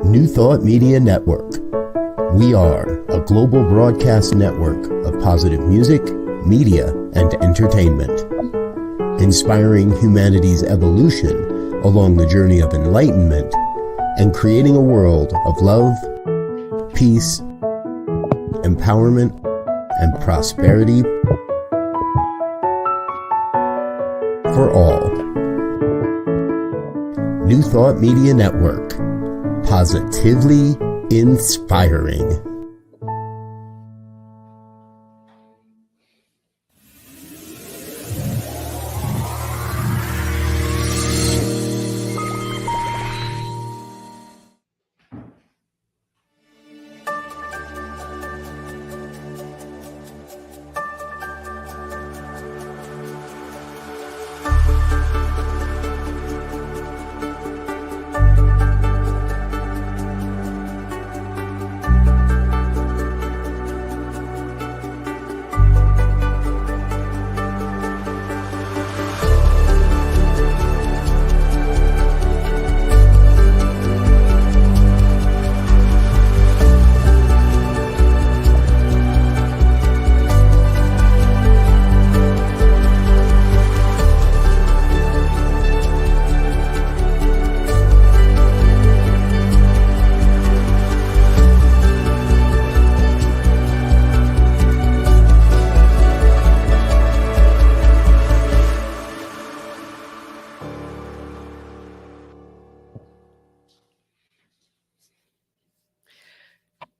New Thought Media Network. We are a global broadcast network of positive music, media, and entertainment, inspiring humanity's evolution along the journey of enlightenment and creating a world of love, peace, empowerment, and prosperity for all. New Thought Media Network. Positively inspiring.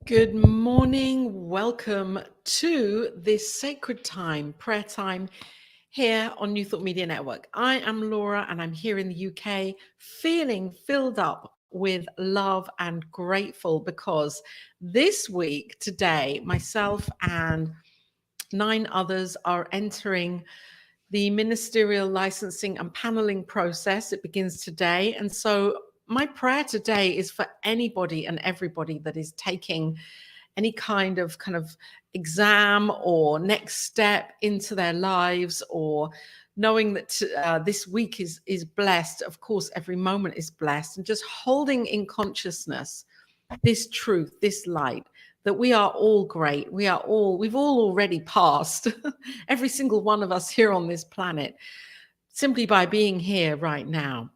Good morning. Welcome to this sacred time, prayer time here on New Thought Media Network. I am Laura and I'm here in the UK feeling filled up with love and grateful because this week, today, myself and 9 others are entering the ministerial licensing and paneling process. It begins today. And so my prayer today is for anybody and everybody that is taking any kind of exam or next step into their lives, or knowing that this week is blessed. Of course, every moment is blessed, and just holding in consciousness this truth, this light, that we are all great. We've all already passed, every single one of us here on this planet, simply by being here right now.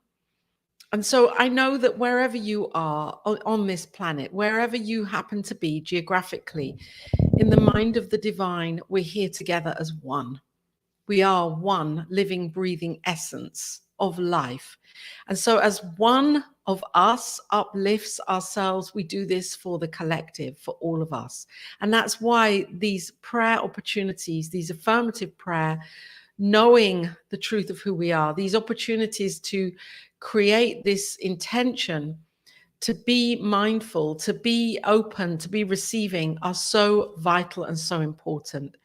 And so I know that wherever you are on this planet, wherever you happen to be geographically, in the mind of the divine, we're here together as one. We are one living, breathing essence of life. And so as one of us uplifts ourselves, we do this for the collective, for all of us. And that's why these prayer opportunities, these affirmative prayer, knowing the truth of who we are, these opportunities to create this intention to be mindful, to be open, to be receiving, are so vital and so important.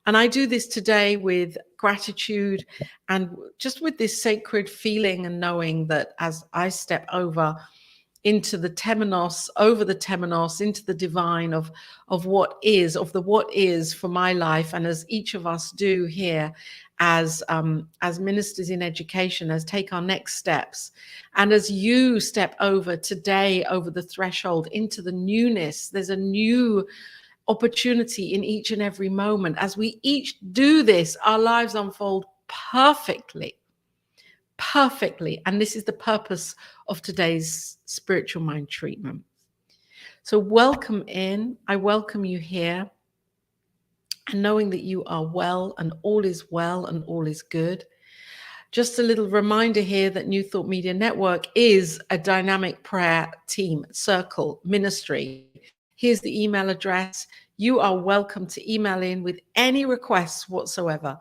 And I do this today with gratitude and just with this sacred feeling and knowing that as I step over into the temenos, into the divine of what is, of the what is for my life, and as each of us do here as ministers in education, as take our next steps, and as you step over today, over the threshold into the newness, there's a new opportunity in each and every moment. As we each do this, our lives unfold perfectly. And this is the purpose of today's spiritual mind treatment. So welcome in. I welcome you here. And knowing that you are well and all is good. Just a little reminder here that New Thought Media Network is a dynamic prayer team, circle, ministry. Here's the email address. You are welcome to email in with any requests whatsoever.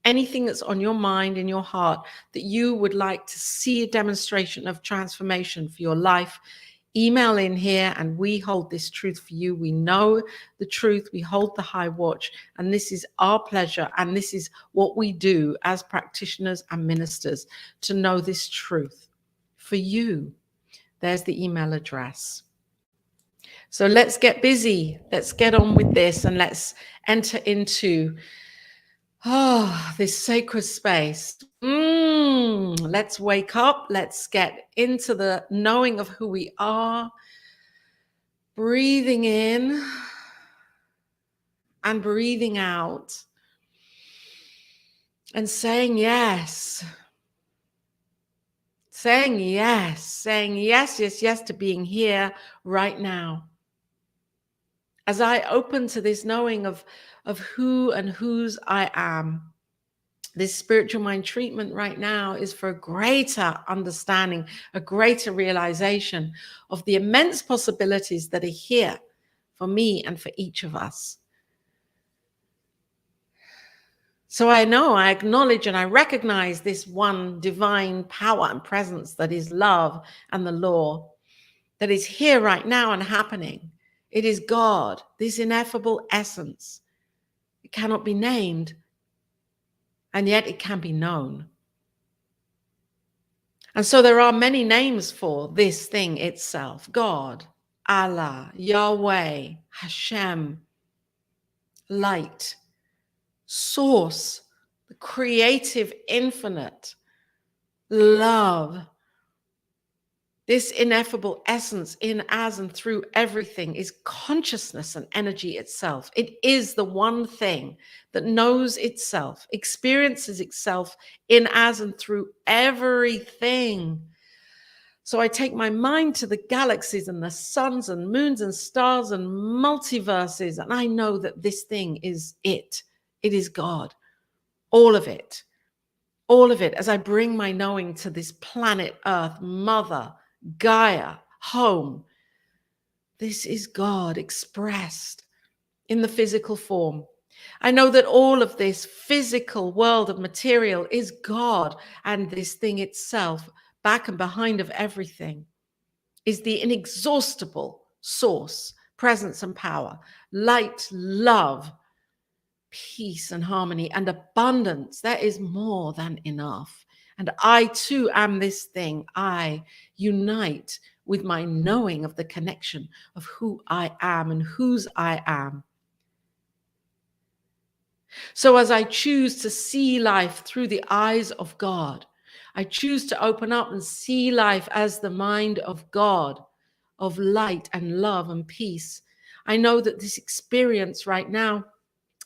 Anything that's on your mind, in your heart, that you would like to see a demonstration of transformation for your life, email in here and we hold this truth for you. We know the truth, we hold the high watch, and this is our pleasure, and this is what we do as practitioners and ministers, to know this truth for you. There's the email address. So let's get busy. Let's get on with this and let's enter into this sacred space. Let's wake up. Let's get into the knowing of who we are. Breathing in and breathing out and saying yes. Saying yes, yes, yes to being here right now. As I open to this knowing of who and whose I am, this spiritual mind treatment right now is for a greater understanding, a greater realization of the immense possibilities that are here for me and for each of us. So I know, I acknowledge and I recognize this one divine power and presence that is love and the law, that is here right now and happening. It is God, this ineffable essence. It cannot be named, and yet it can be known. And so there are many names for this thing itself: God, Allah, Yahweh, Hashem, light, source, the creative infinite, love. This ineffable essence in, as, and through everything is consciousness and energy itself. It is the one thing that knows itself, experiences itself in, as, and through everything. So I take my mind to the galaxies and the suns and moons and stars and multiverses, and I know that this thing is it. It is God. All of it. All of it. As I bring my knowing to this planet Earth, Mother, Gaia, home. This is God expressed in the physical form. I know that all of this physical world of material is God, and this thing itself, back and behind of everything, is the inexhaustible source, presence and power, light, love, peace and harmony and abundance. That is more than enough. And I too am this thing. I unite with my knowing of the connection of who I am and whose I am. So as I choose to see life through the eyes of God, I choose to open up and see life as the mind of God, of light and love and peace. I know that this experience right now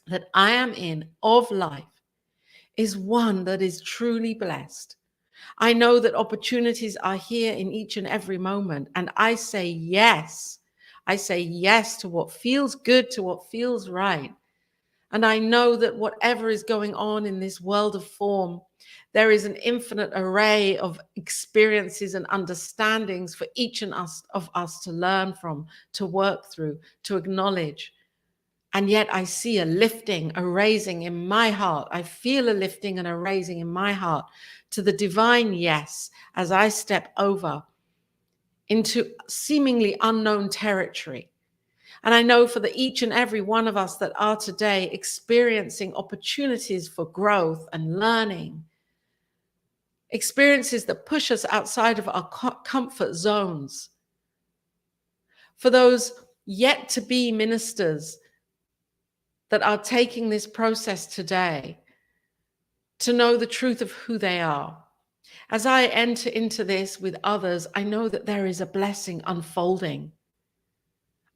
that I am in of life is one that is truly blessed. I know that opportunities are here in each and every moment, and I say yes. I say yes to what feels good, to what feels right. And I know that whatever is going on in this world of form, there is an infinite array of experiences and understandings for each and of us to learn from, to work through, to acknowledge. And yet I see a lifting, a raising in my heart. I feel a lifting and a raising in my heart to the divine yes as I step over into seemingly unknown territory. And I know for each and every one of us that are today experiencing opportunities for growth and learning, experiences that push us outside of our comfort zones. For those yet to be ministers that are taking this process today to know the truth of who they are. As I enter into this with others, I know that there is a blessing unfolding.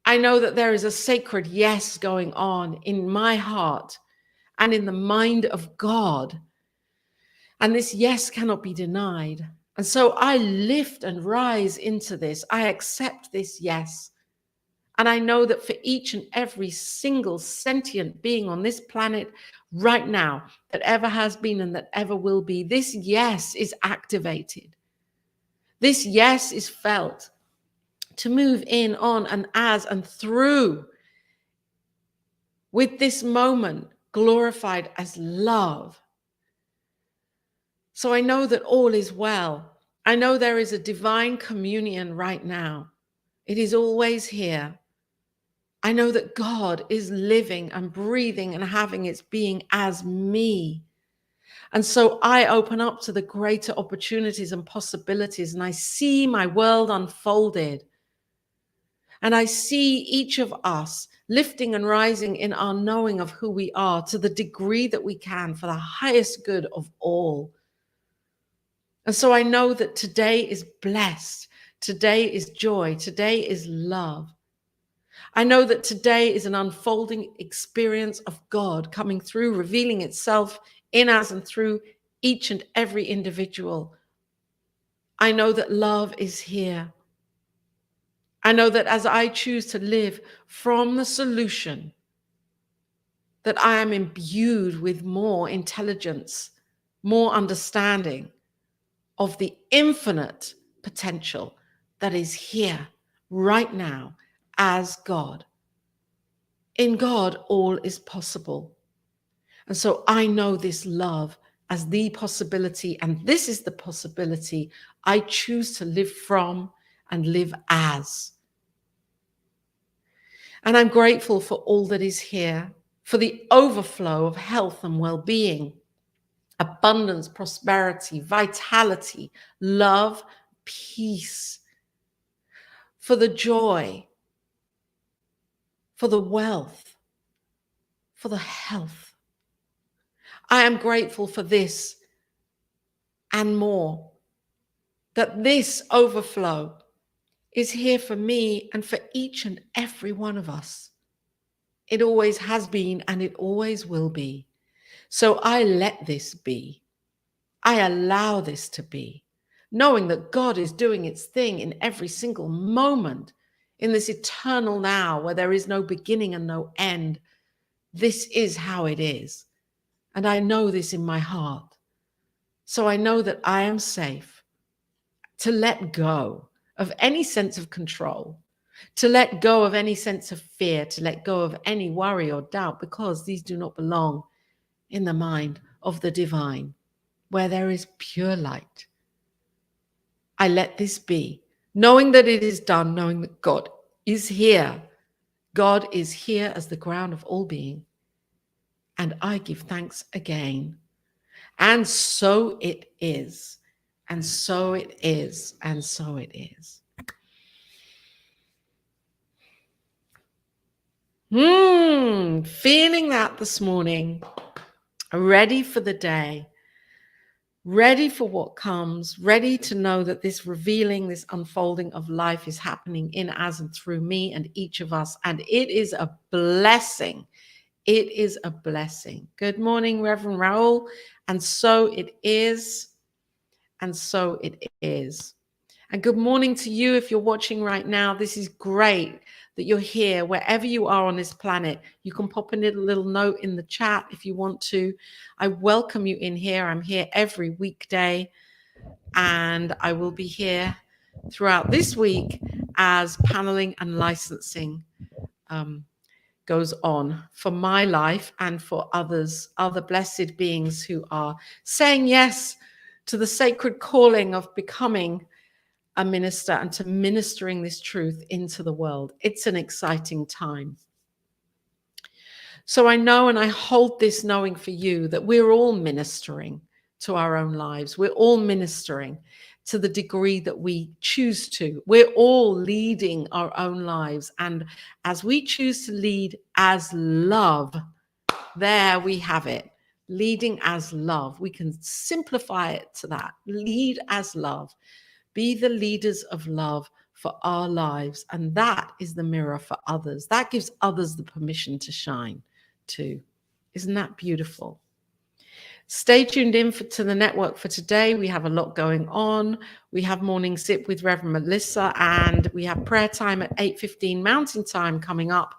I know that there is a sacred yes going on in my heart and in the mind of God. And this yes cannot be denied. And so I lift and rise into this. I accept this yes. And I know that for each and every single sentient being on this planet right now, that ever has been and that ever will be, this yes is activated. This yes is felt to move in, on, and as, and through with this moment glorified as love. So I know that all is well. I know there is a divine communion right now. It is always here. I know that God is living and breathing and having its being as me. And so I open up to the greater opportunities and possibilities, and I see my world unfolded. And I see each of us lifting and rising in our knowing of who we are to the degree that we can for the highest good of all. And so I know that today is blessed. Today is joy. Today is love. I know that today is an unfolding experience of God coming through, revealing itself in us and through each and every individual. I know that love is here. I know that as I choose to live from the solution, that I am imbued with more intelligence, more understanding of the infinite potential that is here right now as God. In God, all is possible. And so I know this love as the possibility, and this is the possibility I choose to live from and live as. And I'm grateful for all that is here, for the overflow of health and well-being, abundance, prosperity, vitality, love, peace, for the joy, for the wealth, for the health. I am grateful for this and more, that this overflow is here for me and for each and every one of us. It always has been and it always will be. So I let this be. I allow this to be, knowing that God is doing its thing in every single moment, in this eternal now where there is no beginning and no end. This is how it is. And I know this in my heart. So I know that I am safe to let go of any sense of control, to let go of any sense of fear, to let go of any worry or doubt, because these do not belong in the mind of the divine, where there is pure light. I let this be, knowing that it is done, knowing that God is here. God is here as the ground of all being. And I give thanks again. And so it is. And so it is. And so it is. Feeling that this morning, ready for the day, ready for what comes, ready to know that this revealing, this unfolding of life is happening in, as, and through me and each of us. And it is a blessing. It is a blessing. Good morning, Reverend Raoul. And so it is. And so it is. And good morning to you if you're watching right now. This is great that you're here wherever you are on this planet. You can pop a little note in the chat if you want to. I welcome you in here. I'm here every weekday, and I will be here throughout this week as paneling and licensing goes on for my life and for others, other blessed beings who are saying yes to the sacred calling of becoming a minister and to ministering this truth into the world. It's an exciting time. So I know, and I hold this knowing for you, that we're all ministering to our own lives. We're all ministering to the degree that we choose to. We're all leading our own lives. And as we choose to lead as love, there we have it. Leading as love. We can simplify it to that. Lead as love. Be the leaders of love for our lives. And that is the mirror for others. That gives others the permission to shine too. Isn't that beautiful? Stay tuned in to the network for today. We have a lot going on. We have Morning Sip with Reverend Melissa, and we have prayer time at 8:15 Mountain Time coming up,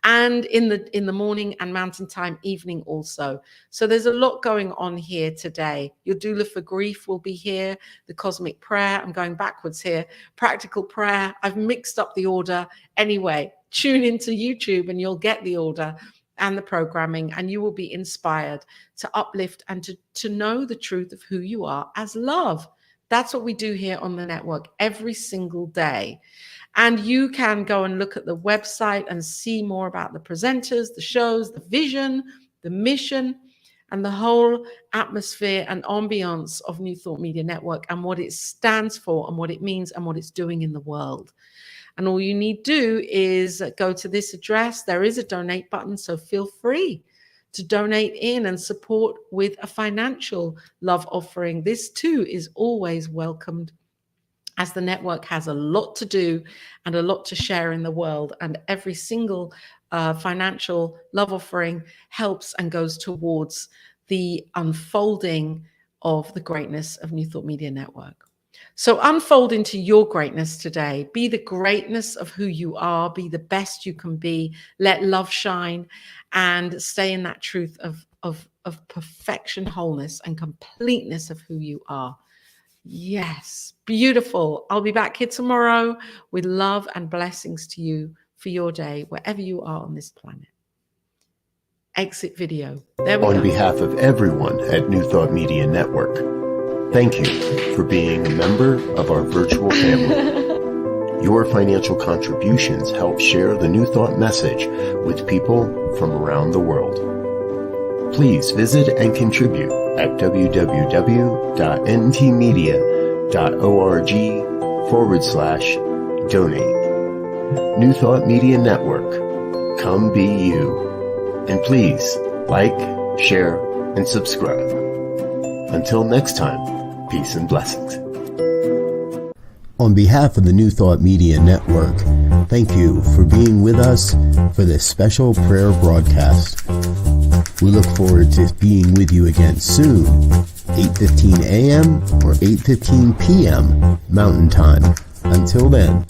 and in the morning and Mountain Time evening also. So there's a lot going on here today. Your doula for grief will be here. The cosmic prayer. I'm going backwards here. Practical prayer. I've mixed up the order. Anyway, tune into YouTube and you'll get the order and the programming, and you will be inspired to uplift and to know the truth of who you are as love. That's what we do here on the network every single day. And you can go and look at the website and see more about the presenters, the shows, the vision, the mission, and the whole atmosphere and ambiance of New Thought Media Network and what it stands for and what it means and what it's doing in the world. And all you need to do is go to this address. There is a donate button, so feel free to donate in and support with a financial love offering. This too is always welcomed. as the network has a lot to do and a lot to share in the world. And every single financial love offering helps and goes towards the unfolding of the greatness of New Thought Media Network. So unfold into your greatness today. Be the greatness of who you are. Be the best you can be. Let love shine and stay in that truth of perfection, wholeness, and completeness of who you are. Yes, beautiful. I'll be back here tomorrow with love and blessings to you for your day, wherever you are on this planet. Exit video. There we go. On behalf of everyone at New Thought Media Network, thank you for being a member of our virtual family. Your financial contributions help share the New Thought message with people from around the world. Please visit and contribute at www.ntmedia.org/donate. New Thought Media Network. Come be you. And please like, share, and subscribe. Until next time, peace and blessings. On behalf of the New Thought Media Network, thank you for being with us for this special prayer broadcast. We look forward to being with you again soon, 8:15 a.m. or 8:15 p.m. Mountain Time. Until then.